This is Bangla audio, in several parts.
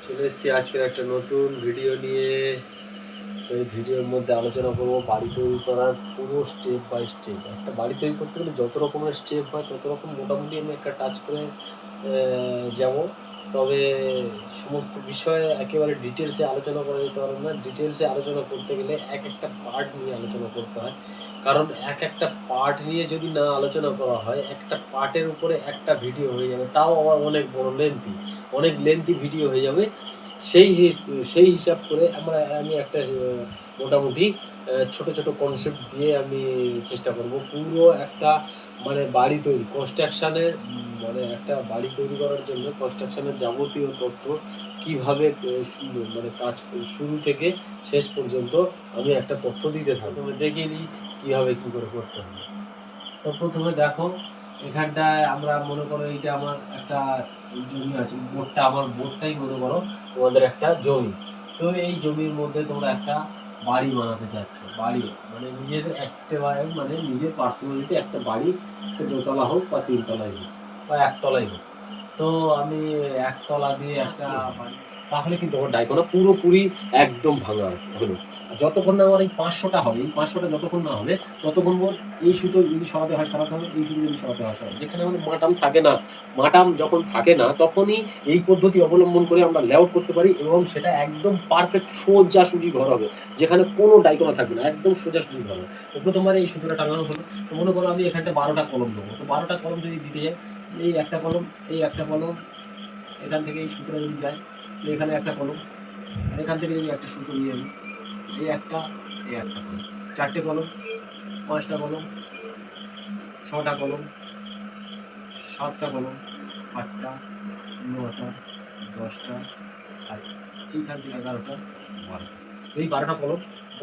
চলে এসেছি আজকের একটা নতুন ভিডিও নিয়ে। তো এই ভিডিওর মধ্যে আলোচনা করবো বাড়ি তৈরি করার পুরো স্টেপ বাই স্টেপ। একটা বাড়ি তৈরি করতে গেলে যত রকমের স্টেপ হয় তত রকম মোটামুটি আমি একটা টাচ করে যাব। তবে সমস্ত বিষয়ে একেবারে ডিটেলসে আলোচনা করা যেতে পারে না। ডিটেলসে আলোচনা করতে গেলে এক একটা পার্ট নিয়ে আলোচনা করতে হয়। কারণ এক একটা পার্ট নিয়ে যদি না আলোচনা করা হয়, একটা পার্টের উপরে একটা ভিডিও হয়ে যাবে, তাও আবার অনেক বড় অনেক লেন্থি ভিডিও হয়ে যাবে। সেই সেই হিসাব করে আমি একটা মোটামুটি ছোট ছোট কনসেপ্ট দিয়ে আমি চেষ্টা করব পুরো একটা মানে বাড়ি তৈরি কনস্ট্রাকশানের মানে একটা বাড়ি তৈরি করার জন্য কনস্ট্রাকশানের যাবতীয় তথ্য কীভাবে মানে কাজ শুরু থেকে শেষ পর্যন্ত আমি একটা তথ্য দিতে থাকবো। প্রথমে দেখিয়ে দিই কীভাবে কী করে করতে হবে। তো প্রথমে দেখো, এখানটায় আমরা মনে করো এইটা আমার একটা জমি আছে, বোর্ডটাই মনে করো তোমাদের একটা জমি। তো এই জমির মধ্যে তোমরা একটা বাড়ি বানাতে চাচ্ছ। বাড়ি মানে নিজের একেবারে মানে নিজের পার্সোনালিটি একটা বাড়ি, সে দোতলা হোক বা তিনতলাই হোক বা একতলাই হোক। তো আমি একতলা দিয়ে একটা বাড়ি, তাহলে কিন্তু আমার ডাইকোনা পুরোপুরি একদম ভাঙা হলো। যতক্ষণ না আমার এই ৫০০টা হবে, এই ৫০০টা যতক্ষণ না হবে ততক্ষণ এই সুতো যদি সরাতে হয় সরাতে হবে, এই সুতো যদি সরাতে হয় সরাতে। যেখানে আমাদের মাটাম থাকে না, মাটাম যখন থাকে না তখনই এই পদ্ধতি অবলম্বন করে আমরা লেআউট করতে পারি এবং সেটা একদম পারফেক্ট সোজাসুজি ঘর হবে, যেখানে কোনো ডাইকোনা থাকবে না, একদম সোজাসুজি ঘর হবে। তো প্রথমবার এই সুতোটা টাঙানো হলো। তো মনে করো আমি এখানটা ১২টা কলম দেবো। তো ১২টা কলম যদি দিতে যাই, এই একটা কলম, এই একটা কলম, এখান থেকে এই সুতোটা যদি যায়, এখানে একটা কলম, আর এখান থেকে যদি একটা সুতো নিয়ে আমি এই একটা, এই একটা কলম, ৪টে কলম, ৫টা কলম, ৬টা কলম, ৭টা কলম, ৮টা, ৯টা, ১০টা, আর এইখান থেকে ১১টা, ১২টা। এই ১২টা কলম,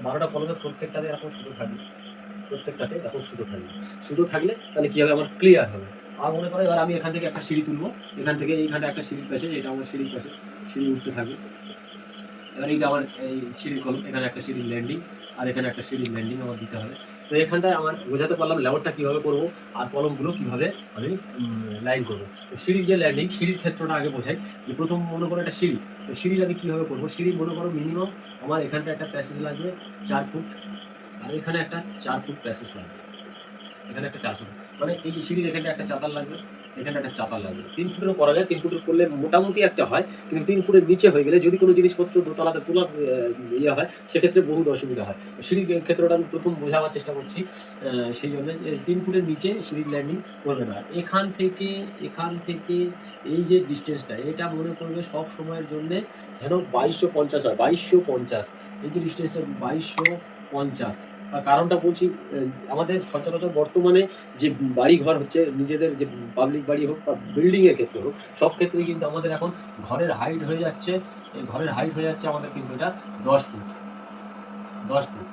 ১২টা কলমের প্রত্যেকটাতে এরকম সুতো থাকবে, প্রত্যেকটাতে এরকম সুতো থাকবে। সুতো থাকলে তাহলে কি হবে, আমার ক্লিয়ার হবে। আর মনে করো এবার আমি এখান থেকে একটা সিঁড়ি তুলবো, এখান থেকে এইখানটা একটা সিঁড়ির প্যাসেজ, এটা আমার সিঁড়ির প্যাসেজ, সিঁড়ি উঠতে থাকবে। এবার এইটা আমার এই সিঁড়ির কলম, এখানে একটা সিঁড়ির ল্যান্ডিং, আর এখানে একটা সিঁড়ির ল্যান্ডিং আমার দিতে হবে। তো এখানটায় আমার বোঝাতে পারলাম লেআউটটা কীভাবে করবো আর কলমগুলো কীভাবে আমি লাইন করবো। তো সিঁড়ির যে ল্যান্ডিং, সিঁড়ির ক্ষেত্রটা আগে বোঝাই। যে প্রথম মনে করো একটা সিঁড়ি, তো সিঁড়ির আমি কীভাবে করবো, সিঁড়ি মনে করো মিনিমাম আমার এখানটা একটা প্যাসেজ লাগবে ৪ ফুট, আর এখানে একটা ৪ ফুট প্যাসেজ লাগবে, এখানে একটা ৪ ফুট, মানে এই যে সিঁড়ির এখানটা একটা চাতাল লাগবে, এখানে একটা চাতাল লাগবে। ৩ ফুটেরও করা যায়, ৩ ফুটের করলে মোটামুটি একটা হয়, কিন্তু ৩ ফুটের নিচে হয়ে গেলে যদি কোনো জিনিসপত্র দোতলাতে তোলার ইয়ে হয়, সেক্ষেত্রে বহুত অসুবিধা হয়। সিঁড়ির ক্ষেত্রটা আমি প্রথম বোঝাবার চেষ্টা করছি। সেই জন্য ৩ ফুটের নিচে সিঁড়ির ল্যান্ডিং করবে না। এখান থেকে এই যে ডিস্টেন্সটা, এটা মনে করবে সব সময়ের জন্যে যেন ২২৫০ হয়, ২২৫০। এই যে ডিস্টেন্সটা ২২৫০। তার কারণটা বলছি, আমাদের সচরাচর বর্তমানে যে বাড়ি ঘর হচ্ছে, নিজেদের যে পাবলিক বাড়ি হোক বা বিল্ডিং এর ক্ষেত্রে হোক, সব ক্ষেত্রেই কিন্তু আমাদের এখন ঘরের হাইট হয়ে যাচ্ছে, এই ঘরের হাইট হয়ে যাচ্ছে আমাদের কিন্তু এটা ১০ ফুট, ১০ ফুট,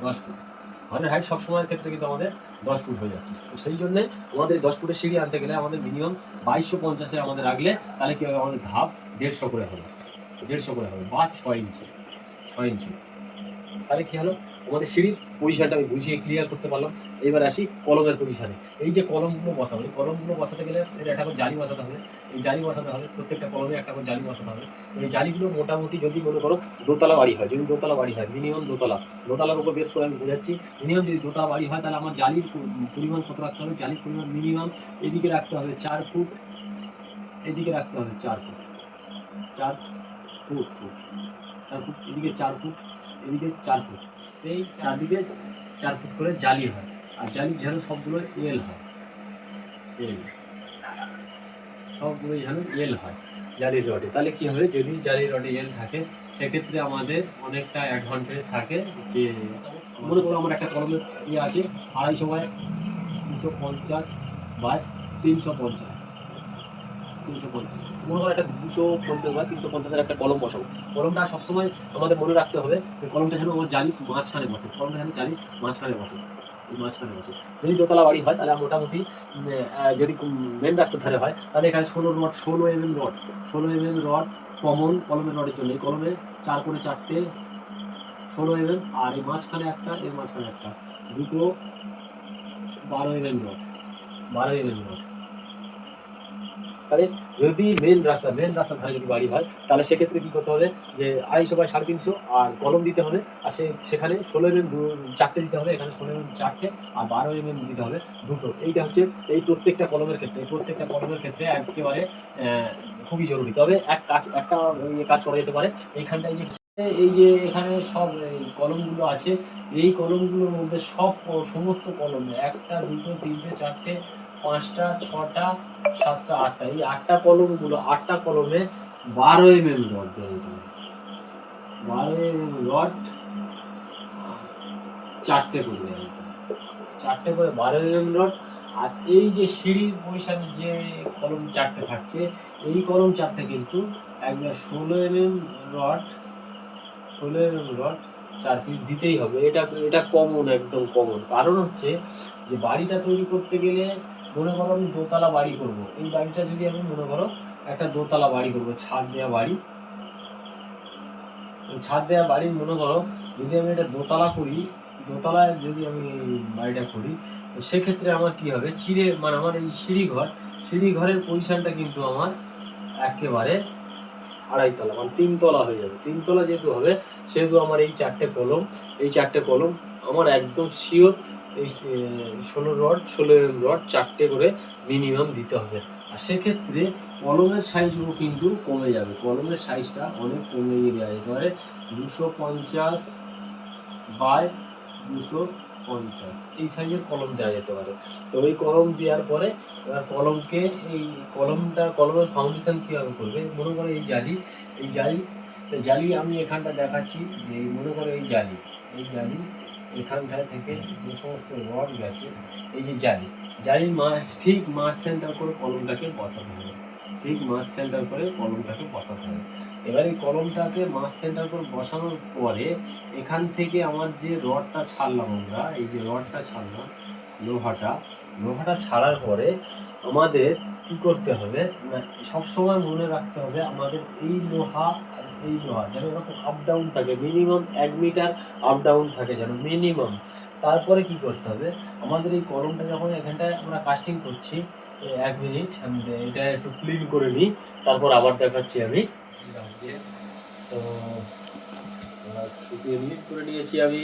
১০ ফুট। ঘরের হাইট সবসময়ের ক্ষেত্রে কিন্তু আমাদের ১০ ফুট হয়ে যাচ্ছে। তো সেই জন্যে আমাদের ১০ ফুটের সিঁড়ি আনতে গেলে আমাদের মিনিমাম ২২৫০ আমাদের রাখলে তাহলে কি হবে, আমাদের ধাপ ১৫০ করে হবে, ১৫০ করে হবে বা ৬ ইঞ্চি, ৬ ইঞ্চি। তাহলে কি হলো, আমাদের সিঁড়ির পজিশনটা আমি বুঝিয়ে ক্লিয়ার করতে পারলাম। এবার আসি কলমের পজিশনে। এই যে কলমগুলো বসাবো, এই কলমগুলো বসাতে গেলে এর একটা করে জালি বসাতে হবে। এই জালি বসাতে হবে, প্রত্যেকটা কলমে একটা করে জালি বসাতে হবে। এই জালিগুলো মোটামুটি যদি মনে করো দোতলা বাড়ি হয়, যদি দোতলা বাড়ি হয়, মিনিমাম দোতলা, দোতলার উপর বেস করে আমি বোঝাচ্ছি। মিনিমাম যদি দোতলা বাড়ি হয় তাহলে আমার জালির পরিমাণ কত রাখতে হবে, জালির পরিমাণ মিনিমাম এদিকে রাখতে হবে ৪ ফুট, এদিকে রাখতে হবে ৪ ফুট, ৪ ফুট, ৪ ফুট, এদিকে ৪ ফুট, এদিকে ৪ ফুট। এই চারদিকে ৪ ফুট করে জালি হয়। আর জালি যেন সবগুলো এল হয়, এল, সবগুলো যেন এল হয় জালির রডে। তাহলে কি হবে, যদি জালির রডে এল থাকে সেক্ষেত্রে আমাদের অনেকটা অ্যাডভান্টেজ থাকে। যে মনে করো আমার একটা কলমের ইয়ে আছে ২৫০ বাই ২৫০ বাই ৩৫০, ৩৫০ মনে করো একটা ২৫০ বা ৩৫০-এর একটা কলম বসাবো। কলমটা সবসময় আমাদের মনে রাখতে হবে যে কলমটা যেন আমার জালির মাঝখানে বসে, কলমটা যেন জালির মাঝখানে বসে, এই মাঝখানে বসে। যদি দোতলা বাড়ি হয় তাহলে মোটামুটি যদি মেন রাস্তার ধারে হয় তাহলে এখানে ১৬ mm rod, ১৬ mm rod common কলমের রডের জন্য। এই কলমে ৪ করে ৪টে ১৬ mm, আর এই মাঝখানে একটা, এর মাঝখানে একটা, দুটো ১২ mm রড, ১২ mm রড, তাহলে যদি মেন রাস্তার ধারে যদি বাড়ি হয় তাহলে সেক্ষেত্রে কী করতে হবে, যে 250 বাই 350 আর কলম দিতে হবে, আর সেখানে 16 চারটে দিতে হবে, এখানে 16 চারটে, আর 12 দিতে হবে দুটো। এইটা হচ্ছে এই প্রত্যেকটা কলমের ক্ষেত্রে একেবারে খুবই জরুরি। তবে একটা কাজ করা যেতে পারে, এইখানটায় যে এখানে সব কলমগুলো আছে, এই কলমগুলোর মধ্যে সমস্ত কলমে 1টা 2টো 3টে 4টে 5টা 6টা 7টা 8টা, এই 8টা কলমে 12 রড দেওয়া যেতে পারে। 12 রড 4টে করে দেওয়া যেতে পারে, 4টে করে 12 রড। আর এই যে সিঁড়ির পজিশনে যে কলম 4টে থাকছে, এই কলম 4টে কিন্তু একবার 16 রড 4 পিস দিতেই হবে। এটা কমন, একদম কমন। কারণ হচ্ছে যে বাড়িটা তৈরি করতে গেলে, মনে করো আমি দোতলা বাড়ি করব, এই বাড়িটা যদি আমি মনে করো একটা দোতলা বাড়ি করব, ছাদ দেওয়া বাড়ি মনে করো যদি আমি এটা দোতলায় যদি আমি বাড়িটা করি, তো সেক্ষেত্রে আমার কি হবে, আমার এই সিঁড়িঘরের পজিশনটা কিন্তু আমার একেবারে 2.5 তলা, মানে 3 তলা হয়ে যাবে। 3 তলা যেহেতু হবে, সেহেতু আমার এই 4টে কলম আমার একদম শিওর এই 16 রড 4টে করে মিনিমাম দিতে হবে। আর সেক্ষেত্রে কলমের সাইজগুলো কিন্তু কমে যাবে, কলমের সাইজটা অনেক কমে যায়, একেবারে 250 বাই 250 এই সাইজের কলম দেওয়া যেতে পারে। তো এই কলম দেওয়ার পরে এবার কলমের ফাউন্ডেশন কীভাবে করবে, মনে করো এই জালি আমি এখানটা দেখাচ্ছি, যে মনে করো এই জালি এখানটায় থেকে যে সমস্ত রড গেছে, এই যে জালির ঠিক মাছ সেন্টার করে কলমটাকে বসাতে হবে, এবার এই কলমটাকে মাছ সেন্টার করে বসানোর পরে এখান থেকে আমার যে রডটা ছাড়লাম, আমরা এই যে রডটা ছাড়লাম, লোহাটা ছাড়ার পরে আমাদের কি করতে হবে, সবসময় মনে রাখতে হবে আমাদের এই লোহা যেন এরকম আপ ডাউন থাকে, মিনিমাম 1 মিটার আপ ডাউন থাকে যেন মিনিমাম। তারপরে কি করতে হবে, আমাদের এই কলমটা যখন এখানটায় আমরা কাস্টিং করছি, 1 মিনিট আমি এটা একটু ক্লিন করে নিই, তারপর আবার দেখাচ্ছি আমি। তো ক্লিন করে নিয়েছি আমি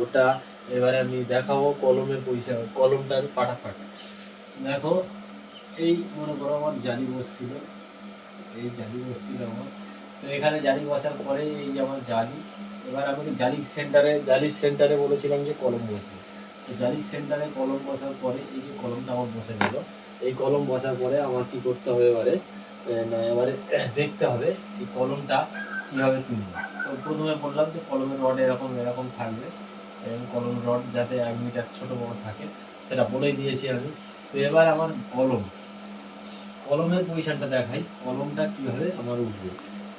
ওটা, এবারে আমি দেখাবো কলমটার ফাটাফাট। দেখো এই মনে করো আমার জালি বসছিল আমার, তো এখানে জালি বসার পরে এই যে আমার জালি, এবার আমি জালির সেন্টারে বলেছিলাম যে কলম বসবে, তো জালির সেন্টারে কলম বসার পরে এই যে কলমটা আমার বসে গেল, এই কলম বসার পরে আমার কি করতে হবে, এবারে দেখতে হবে এই কলমটা কীভাবে তুলবে। তো প্রথমে বললাম যে কলমের রড এরকম থাকবে, এবং কলম রড যাতে 1 মিটার ছোট বড় থাকে সেটা বলেই দিয়েছি আমি। তো এবার আমার কলমের পজিশনটা দেখাই, কলমটা কীভাবে আমার উঠবে।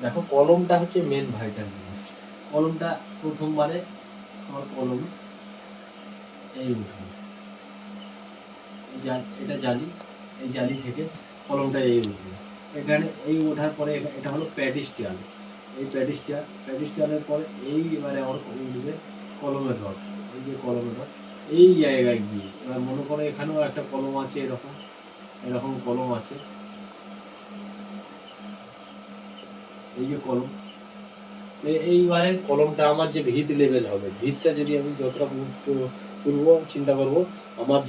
দেখো কলমটা হচ্ছে মেন ভাইটাল জিনিস। কলমটা প্রথমবারে আমার কলম এই উঠবে, এটা জালি, এই জালি থেকে কলমটা এই উঠবে, এখানে এই ওঠার পরে এটা হলো প্যাডিস্টিয়াল, এই প্যাডিস্টিয়ালের পরে এই এবারে আমার উঠবে কলমের রড, এই যে কলমের রড এই জায়গায় গিয়ে, এবার মনে করো এখানেও একটা কলম আছে, এরকম কলম আছে, এই যে কলম। এইবারে কলমটা আমার যে ভিত লেভেল হবে, ভিতটা যদি আমি যতটা তুলবো, চিন্তা করবো আমার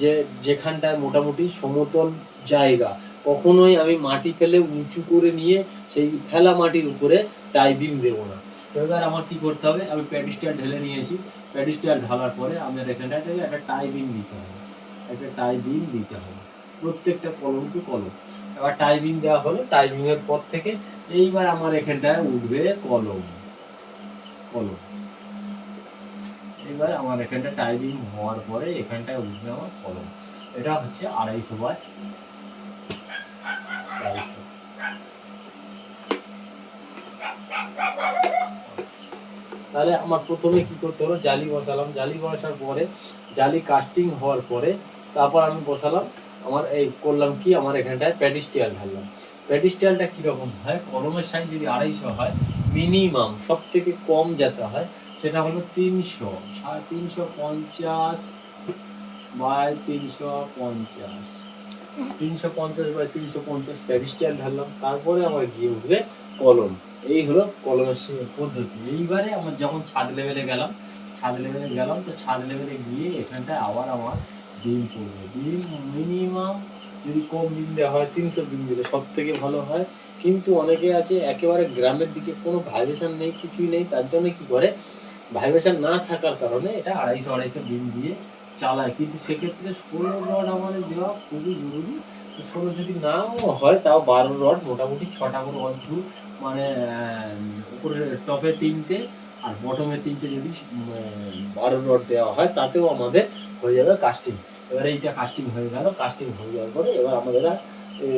যেখানটায় মোটামুটি সমতল জায়গা, কখনোই আমি মাটি ফেলে উঁচু করে নিয়ে সেই ফেলা মাটির উপরে টাই বিম দেবো না। তো এবার আমার কি করতে হবে, আমি প্যাডিস্টার ঢেলে নিয়েছি, প্যাডিস্টার ঢালার পরে আমার এখানটায় একটা টাই বিম দিতে হবে, প্রত্যেকটা কলম টু কলম। এবার টাইমিং দেওয়া হলো, টাইমিংয়ের পর থেকে এইবার আমার এখানটায় উঠবে কলম, এবার আমার এখানটা টাইমিং হওয়ার পরে এখানটায় উঠবে আমার কলম। এটা হচ্ছে 250 বাই 250। তাহলে আমার প্রথমে কি করতে হলো, জালি বসালাম, জালি বসার পরে জালি কাস্টিং হওয়ার পরে তারপর আমি বসালাম আমার করলাম কি, আমার এখানটায় প্যাডিস্টিয়াল ঢাললাম। প্যাডিস্টিয়ালটা কীরকম হয়, কলমের সাইজ যদি 250 হয়, মিনিমাম সব থেকে কম যেতে হয় সেটা হলো 350 বাই 350, 350x350 প্যারিস্টাইল ঢাললাম, তারপরে আমার গিয়ে উঠবে কলম। এই হলো কলমের পদ্ধতি। এইবারে আমার যখন ছাদ লেভেলে গেলাম, তো ছাদ লেভেলে গিয়ে এখানটায় আবার আমার ডিম পড়বে। ডিম মিনিমাম যদি কম ডিম দেওয়া হয় 300 ডিম দিলে সব থেকে ভালো হয়। কিন্তু অনেকে আছে একেবারে গ্রামের দিকে কোনো ভাইব্রেশন নেই, কিছুই নেই, তার জন্য কি করে, ভাইব্রেশন না থাকার কারণে এটা 250 ডিম দিয়ে চালায়। কিন্তু সেক্ষেত্রে 16 রড আমাদের দেওয়া খুবই জরুরি। 16 যদি নাও হয় তাও 12 রড মোটামুটি 6টা করে অঞ্চু, মানে উপরে টপে 3টে আর বটমে 3টে যদি 12 রড দেওয়া হয় তাতেও আমাদের হয়ে যাবে কাস্টিং। এবারে এইটা কাস্টিং হয়ে গেল। কাস্টিং হয়ে যাওয়ার পরে এবার আমাদের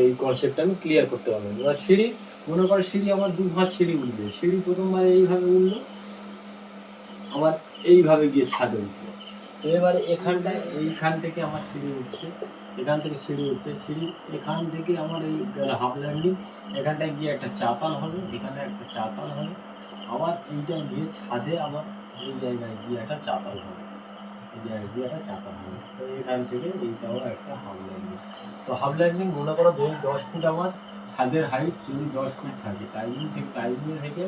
এই কনসেপ্টটা আমি ক্লিয়ার করতে পারলাম। এবার সিঁড়ি, মনে করো সিঁড়ি আমার 2 হাত সিঁড়ি উঠবে। সিঁড়ি প্রথমবার এইভাবে উঠলো, আবার এইভাবে গিয়ে ছাদে উঠলো। তো এবারে এখানটায় এইখান থেকে আমার সিঁড়ি উঠছে, এখান থেকে সিঁড়ি উঠছে, সিঁড়ি এখান থেকে আমার এই হাফ ল্যান্ডিং, এখানটায় গিয়ে একটা চাতাল হবে, এখানে একটা চাতাল হবে, আবার এইটা গিয়ে ছাদে আমার এই জায়গায় গিয়ে একটা চাতাল হবে, এই জায়গায় গিয়ে একটা চাতাল হবে। তো এখান থেকে এইটাও একটা হাফ ল্যান্ডিং। তো হাফ ল্যান্ডিং মনে করো 10 ফুট আমার ছাদের হাইট যদি 10 ফুট থাকে, টাইমিং থেকে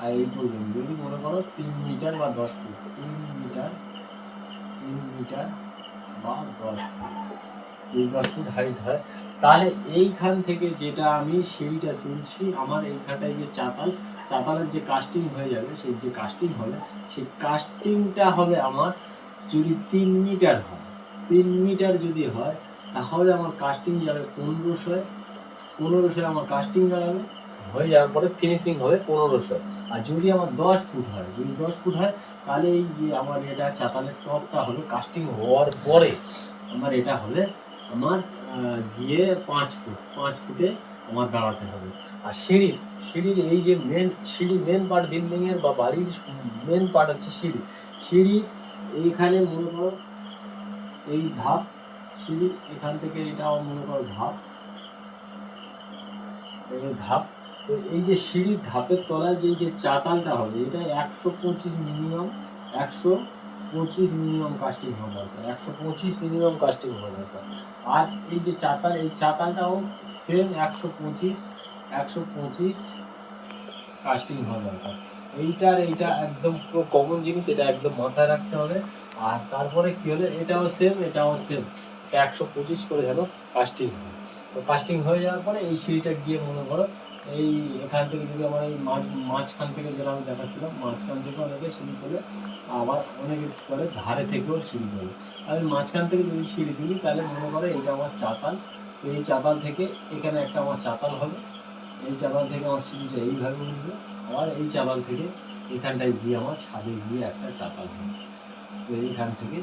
আর এই পর্যন্ত যদি মনে করো 3 মিটার বা 10 ফুট, 3 মিটার বা 10 ফুট, এই 10 ফুট হাইট হয়, তাহলে এইখান থেকে যেটা আমি সিঁড়িটা তুলছি, আমার এইখানটায় যে চাতালের যে কাস্টিং হয়ে যাবে, সেই যে কাস্টিং হবে, সেই কাস্টিংটা হবে আমার যদি 3 মিটার হয়, 3 মিটার যদি হয় তাহলে আমার কাস্টিং যাবে 1500 আমার কাস্টিং দাঁড়াবে, হয়ে যাওয়ার পরে ফিনিশিং হবে 1500। আর যদি আমার 10 ফুট হয়, তাহলে এই যে আমার এটা চাতালের টপটা হবে কাস্টিং হওয়ার পরে আমার এটা হবে আমার গিয়ে 5 ফুটে আমার দাঁড়াতে হবে। আর সিঁড়ির এই যে মেন পার্ট বিল্ডিং এর বা বাড়ির মেন পার্ট হচ্ছে সিঁড়ি এইখানে মনে করো এই ধাপ, সিঁড়ি এখান থেকে এটাও মনে করো ধাপ, তো এই যে সিঁড়ির ধাপের তলায় যে চাতালটা হবে, এটা 125 মিনিমাম, 125 মিনিমাম কাস্টিং হওয়া দরকার, 125 মিনিমাম কাস্টিং হওয়া দরকার। আর এই যে চাতাল, এই চাতালটাও সেম 125 কাস্টিং হওয়া দরকার। এইটা একদম পুরো কমন জিনিস, এটা একদম মাথায় রাখতে হবে। আর তারপরে কি হলো, এটাও সেম 125 করে যেন কাস্টিং হয়। তো কাস্টিং হয়ে যাওয়ার পরে এই সিঁড়িটা গিয়ে মনে করো এই এখান থেকে যদি আমার এই মাঝখান থেকে যেটা আমি দেখাচ্ছিলাম, মাঝখান থেকে অনেকে সিঁড়ি করে, আবার অনেকে করে ধারে থেকেও সিঁড়ি করে। আমি মাঝখান থেকে যদি সিঁড়ি তুলি তাহলে মনে করো এটা আমার চাতাল, তো এই চাতাল থেকে এখানে একটা আমার চাতাল হবে, এই চাতাল থেকে আমার সিঁড়িটা এইভাবে উঠবে, আবার এই চাতাল থেকে এখানটায় গিয়ে আমার ছাদে গিয়ে একটা চাতাল হবে। তো এইখান থেকে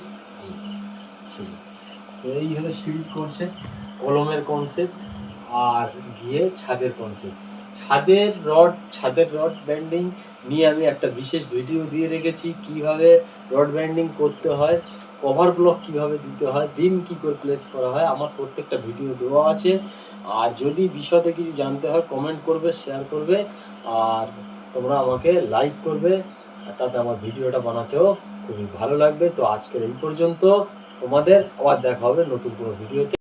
এই সিঁড়ি। তো এই হলো সিঁড়ির কনসেপ্ট, কলমের কনসেপ্ট, আর গিয়ে ছাদের কনসেপ্ট। ছাদের রড ব্যান্ডিং নিয়ে আমি একটা বিশেষ ভিডিও দিয়ে রেখেছি, কিভাবে রড ব্যান্ডিং করতে হয়, কভার ব্লক কিভাবে দিতে হয়, বিম কি করে প্লেস করা হয়, আমার প্রত্যেকটা ভিডিও দেওয়া আছে। আর যদি বিষয়তে কিছু জানতে হয় কমেন্ট করবে, শেয়ার করবে, আর তোমরা আমাকে লাইক করবে, তাতে আমার ভিডিওটা বানাতেও খুবই ভালো লাগবে। তো আজকের এই পর্যন্ত, তোমাদের আবার দেখা হবে নতুন কোনো ভিডিওতে।